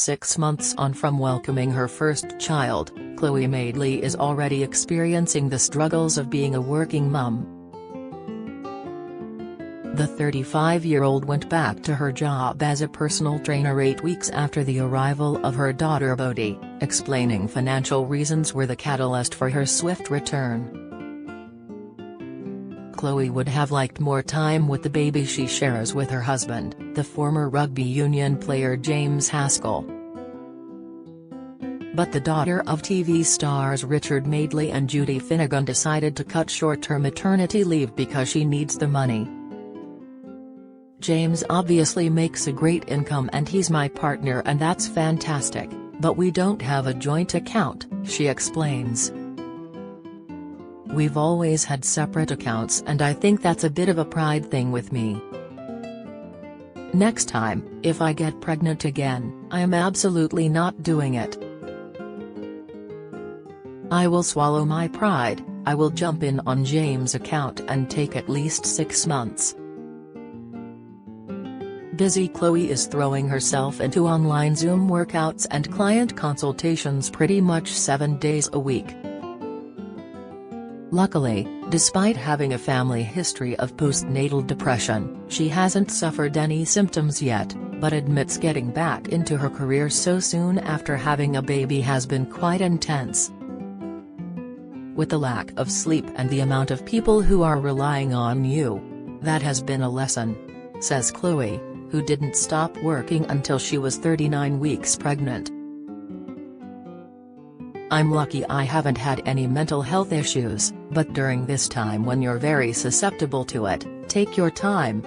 6 months on from welcoming her first child, Chloe Madeley is already experiencing the struggles of being a working mum. The 35-year-old went back to her job as a personal trainer 8 weeks after the arrival of her daughter Bodhi, explaining financial reasons were the catalyst for her swift return. Chloe would have liked more time with the baby she shares with her husband, the former rugby union player James Haskell. But the daughter of TV stars Richard Madeley and Judy Finnegan decided to cut short her maternity leave because she needs the money. "James obviously makes a great income and he's my partner and that's fantastic, but we don't have a joint account," she explains. "We've always had separate accounts and I think that's a bit of a pride thing with me. Next time, if I get pregnant again, I am absolutely not doing it. I will swallow my pride, I will jump in on James' account and take at least 6 months." Busy Chloe is throwing herself into online Zoom workouts and client consultations pretty much 7 days a week. Luckily, despite having a family history of postnatal depression, she hasn't suffered any symptoms yet, but admits getting back into her career so soon after having a baby has been quite intense. "With the lack of sleep and the amount of people who are relying on you, that has been a lesson," says Chloe, who didn't stop working until she was 39 weeks pregnant. "I'm lucky I haven't had any mental health issues, but during this time when you're very susceptible to it, take your time.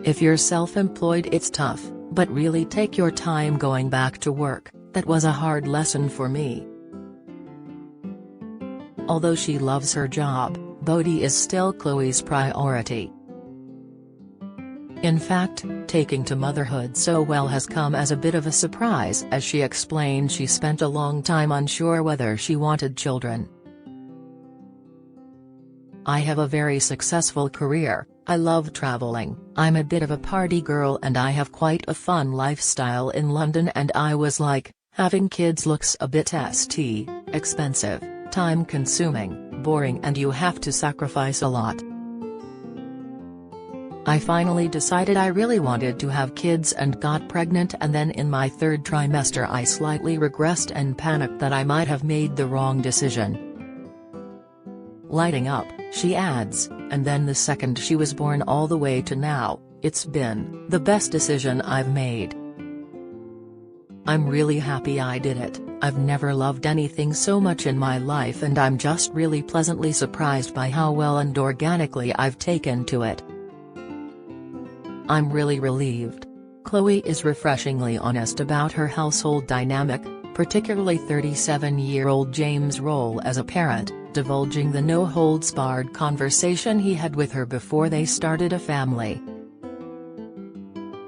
If you're self-employed it's tough, but really take your time going back to work. That was a hard lesson for me." Although she loves her job, Bodhi is still Chloe's priority. In fact, taking to motherhood so well has come as a bit of a surprise as she explained she spent a long time unsure whether she wanted children. "I have a very successful career, I love traveling, I'm a bit of a party girl and I have quite a fun lifestyle in London and I was like, having kids looks a bit expensive, time-consuming, boring and you have to sacrifice a lot. I finally decided I really wanted to have kids and got pregnant and then in my 3rd trimester I slightly regressed and panicked that I might have made the wrong decision." Lighting up, she adds, "And then the second she was born all the way to now, it's been the best decision I've made. I'm really happy I did it, I've never loved anything so much in my life and I'm just really pleasantly surprised by how well and organically I've taken to it. I'm really relieved." Chloe is refreshingly honest about her household dynamic, particularly 37-year-old James' role as a parent, divulging the no-holds-barred conversation he had with her before they started a family.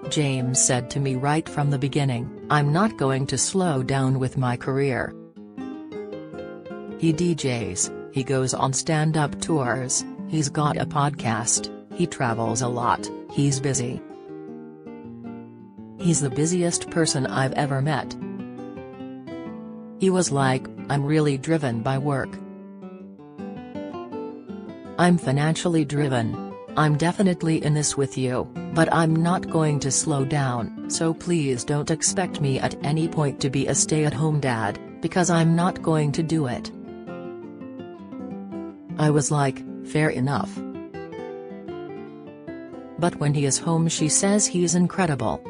"James said to me right from the beginning, I'm not going to slow down with my career. He DJs, he goes on stand-up tours, he's got a podcast, he travels a lot, he's busy. He's the busiest person I've ever met. He was like, I'm really driven by work. I'm financially driven. I'm definitely in this with you, but I'm not going to slow down, so please don't expect me at any point to be a stay-at-home dad, because I'm not going to do it." I was like, fair enough. But when he is home she says he's incredible.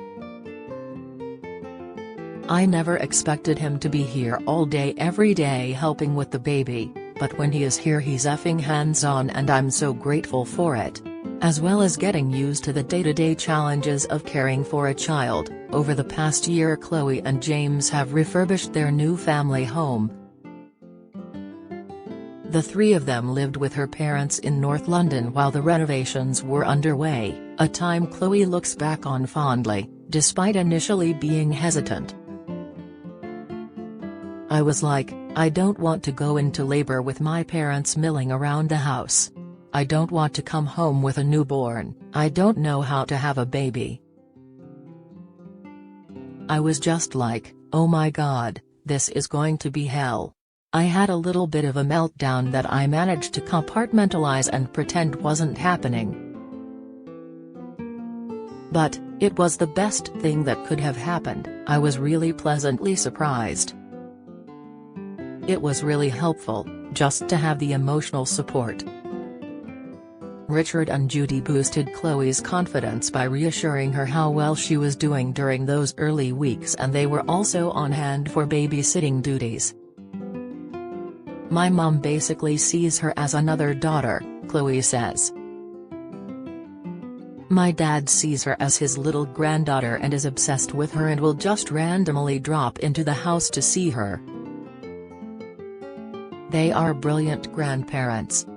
I never expected him to be here all day every day helping with the baby, but when he is here he's effing hands-on and I'm so grateful for it. As well as getting used to the day-to-day challenges of caring for a child, over the past year Chloe and James have refurbished their new family home. The three of them lived with her parents in North London while the renovations were underway, a time Chloe looks back on fondly, despite initially being hesitant. I was like, I don't want to go into labor with my parents milling around the house. I don't want to come home with a newborn, I don't know how to have a baby. I was just like, oh my god, this is going to be hell. I had a little bit of a meltdown that I managed to compartmentalize and pretend wasn't happening. But, it was the best thing that could have happened. I was really pleasantly surprised. It was really helpful, just to have the emotional support. Richard and Judy boosted Khloe's confidence by reassuring her how well she was doing during those early weeks, and they were also on hand for babysitting duties. My mom basically sees her as another daughter, Khloe says. My dad sees her as his little granddaughter and is obsessed with her and will just randomly drop into the house to see her. They are brilliant grandparents.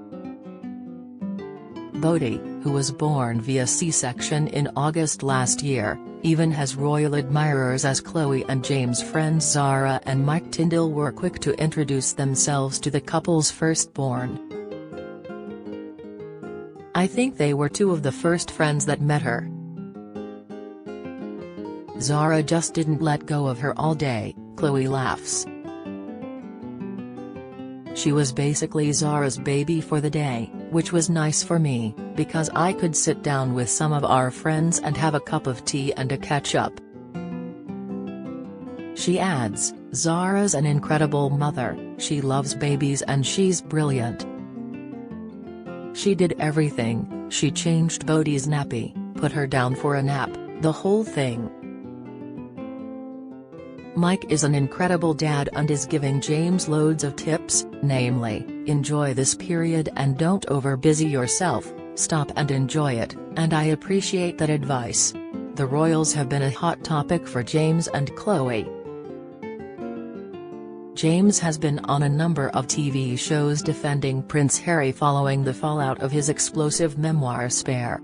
Bodhi, who was born via C-section in August last year, even has royal admirers, as Khloe and James' friends Zara and Mike Tyndall were quick to introduce themselves to the couple's firstborn. I think they were two of the first friends that met her. Zara just didn't let go of her all day, Khloe laughs. She was basically Zara's baby for the day, which was nice for me, because I could sit down with some of our friends and have a cup of tea and a catch-up. She adds, Zara's an incredible mother, she loves babies and she's brilliant. She did everything, she changed Bodhi's nappy, put her down for a nap, the whole thing. Mike is an incredible dad and is giving James loads of tips, namely, enjoy this period and don't overbusy yourself, stop and enjoy it, and I appreciate that advice. The royals have been a hot topic for James and Khloe. James has been on a number of TV shows defending Prince Harry following the fallout of his explosive memoir Spare.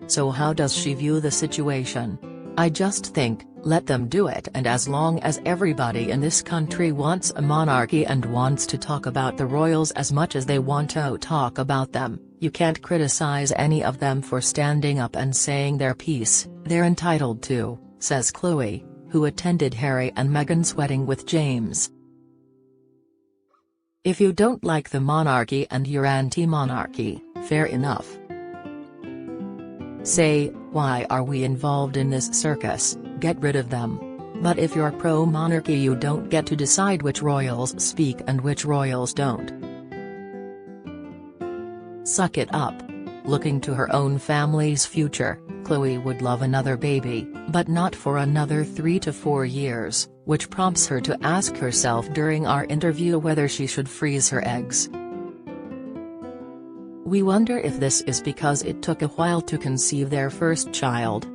So how does she view the situation? I just think, let them do it, and as long as everybody in this country wants a monarchy and wants to talk about the royals as much as they want to talk about them, you can't criticize any of them for standing up and saying their piece. They're entitled to, says Khloe, who attended Harry and Meghan's wedding with James. If you don't like the monarchy and you're anti-monarchy, fair enough. Say, why are we involved in this circus, get rid of them. But if you're pro-monarchy, you don't get to decide which royals speak and which royals don't. Suck it up. Looking to her own family's future, Khloe would love another baby, but not for another 3 to 4 years, which prompts her to ask herself during our interview whether she should freeze her eggs. We wonder if this is because it took a while to conceive their first child.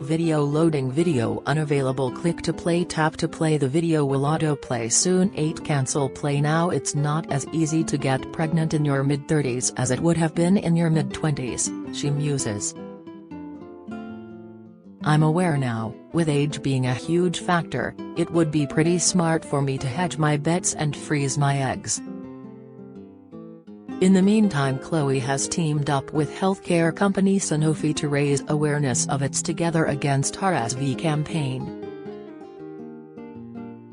Video loading. Video unavailable. Click to play. Tap to play. The video will autoplay soon. 8 Cancel play now. It's not as easy to get pregnant in your mid-30s as it would have been in your mid-20s, she muses. I'm aware now, with age being a huge factor, it would be pretty smart for me to hedge my bets and freeze my eggs. In the meantime, Khloe has teamed up with healthcare company Sanofi to raise awareness of its Together Against RSV campaign.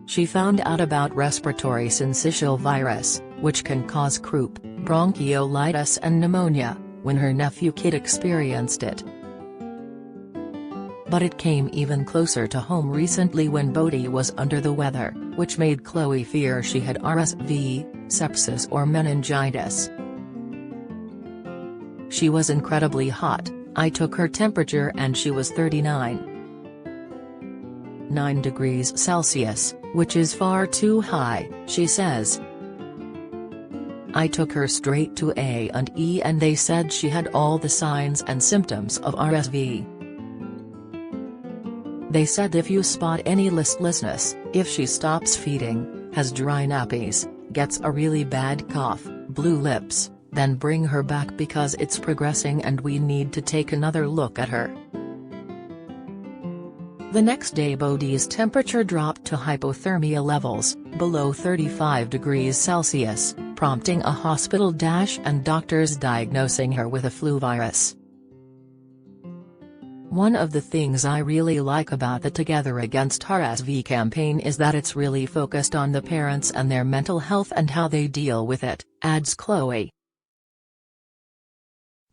She found out about respiratory syncytial virus, which can cause croup, bronchiolitis and pneumonia, when her nephew Kit experienced it. But it came even closer to home recently when Bodhi was under the weather, which made Khloe fear she had RSV, sepsis or meningitis. She was incredibly hot, I took her temperature and she was 39.9 degrees Celsius, which is far too high, she says. I took her straight to A&E and they said she had all the signs and symptoms of RSV. They said if you spot any listlessness, if she stops feeding, has dry nappies, gets a really bad cough, blue lips, then bring her back because it's progressing and we need to take another look at her. The next day Bodhi's temperature dropped to hypothermia levels, below 35 degrees Celsius, prompting a hospital dash and doctors diagnosing her with a flu virus. One of the things I really like about the Together Against RSV campaign is that it's really focused on the parents and their mental health and how they deal with it, adds Chloe.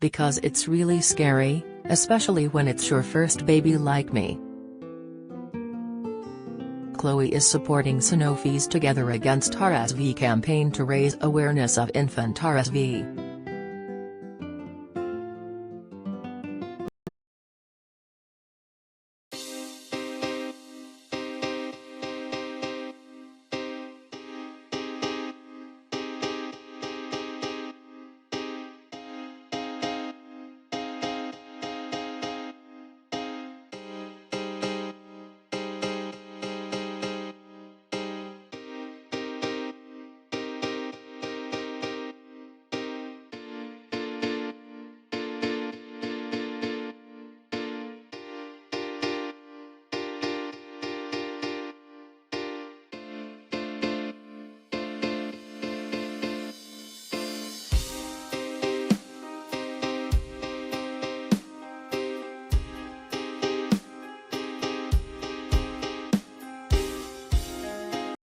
Because it's really scary, especially when it's your first baby like me. Chloe is supporting Sanofi's Together Against RSV campaign to raise awareness of infant RSV.